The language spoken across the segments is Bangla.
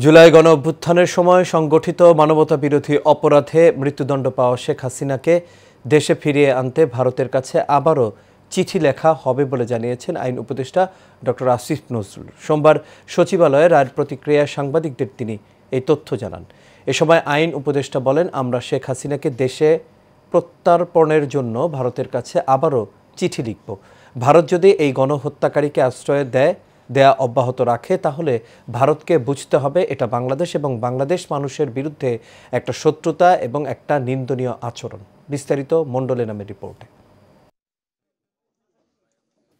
জুলাই গণ অভ্যুত্থানের সময় সংগঠিত মানবতাবিরোধী অপরাধে মৃত্যুদণ্ড পাওয়া শেখ হাসিনাকে দেশে ফিরিয়ে আনতে ভারতের কাছে আবারও চিঠি লেখা হবে বলে জানিয়েছেন আইন উপদেষ্টা ডক্টর আসিফ নজরুল। সোমবার সচিবালয়ে রায়ের প্রতিক্রিয়ায় সাংবাদিকদের তিনি এই তথ্য জানান। এ সময় আইন উপদেষ্টা বলেন, আমরা শেখ হাসিনাকে দেশে প্রত্যার্পণের জন্য ভারতের কাছে আবারও চিঠি লিখব। ভারত যদি এই গণহত্যাকারীকে আশ্রয় দেয়া অব্যাহত রাখে, তাহলে ভারতকে বুঝতে হবে এটা বাংলাদেশ এবং বাংলাদেশ মানুষের বিরুদ্ধে একটা শত্রুতা এবং একটা নিন্দনীয় আচরণ। বিস্তারিত মণ্ডলে নামের রিপোর্টে।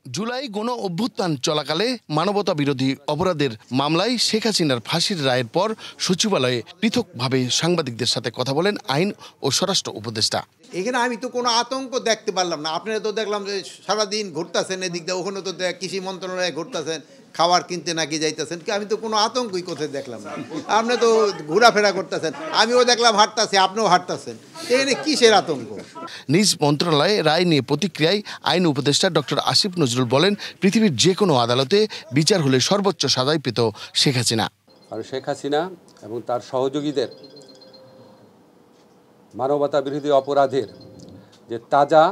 জুলাই গণ অভ্যুত্থান চলাকালে মানবতা বিরোধী অপরাধের মামলায় শেখ হাসিনার ফাঁসির রায়ের পর সচিবালয়ে পৃথকভাবে সাংবাদিকদের সাথে কথা বলেন আইন ও স্বরাষ্ট্র উপদেষ্টা। এখানে আমি তো কোনো আতঙ্ক দেখতে পারলাম না। আপনারা তো দেখলাম যে সারাদিন ঘুরতেছেন এদিক দিয়ে, ওখানে তো কৃষি মন্ত্রণালয়ে ঘুরতেছেন, খাবার কিনতে নাকি যাইতেছেন। আমি তো কোনো আতঙ্কই কোথায় দেখলাম না। আপনি তো ঘোরাফেরা করতেছেন, আমিও দেখলাম হাঁটতেছি, আপনিও হাঁটতেছেন। এখানে কিসের আতঙ্ক? নিজ মন্ত্রণালয়ে রায় নিয়ে প্রতিক্রিয়ায় আইন উপদেষ্টা ডক্টর আসিফ নজরুল বলেন, পৃথিবীর যে কোনো আদালতে বিচার হলে সর্বোচ্চ সাজাই পেত শেখ হাসিনা। আর শেখ হাসিনা এবং তার সহযোগীদের মানবতা বিরোধী অপরাধের যে তাজা,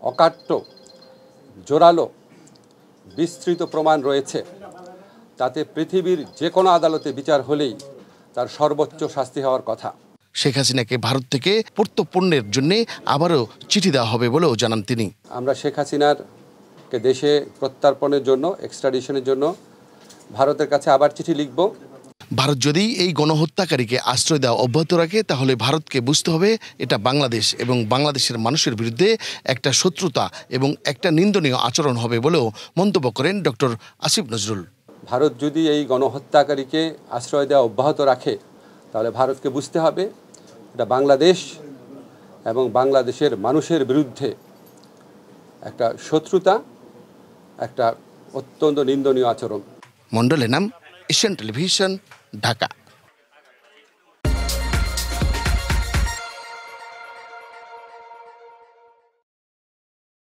অকাট্য, জোরালো, বিস্তৃত প্রমাণ রয়েছে, তাতে পৃথিবীর যে কোনো আদালতে বিচার হলেই তার সর্বোচ্চ শাস্তি হওয়ার কথা। শেখ হাসিনাকে ভারত থেকে প্রত্যর্পণের জন্য আবারও চিঠি দেওয়া হবে বলেও জানান তিনি। আমরা শেখ হাসিনারকে দেশে প্রত্যর্পণের জন্য, এক্সট্রাডিশনের জন্য ভারতের কাছে আবার চিঠি লিখব। ভারত যদি এই গণহত্যাকারীকে আশ্রয় দেওয়া অব্যাহত রাখে, তাহলে ভারতকে বুঝতে হবে এটা বাংলাদেশ এবং বাংলাদেশের মানুষের বিরুদ্ধে একটা শত্রুতা এবং একটা নিন্দনীয় আচরণ হবে বলেও মন্তব্য করেন ডক্টর আসিফ নজরুল। ভারত যদি এই গণহত্যাকারীকে আশ্রয় দেওয়া অব্যাহত রাখে, তাহলে ভারতকে বুঝতে হবে এটা বাংলাদেশ এবং বাংলাদেশের মানুষের বিরুদ্ধে একটা শত্রুতা, একটা অত্যন্ত নিন্দনীয় আচরণ। মণ্ডলের নাম, এশিয়ান টেলিভিশন, ঢাকা।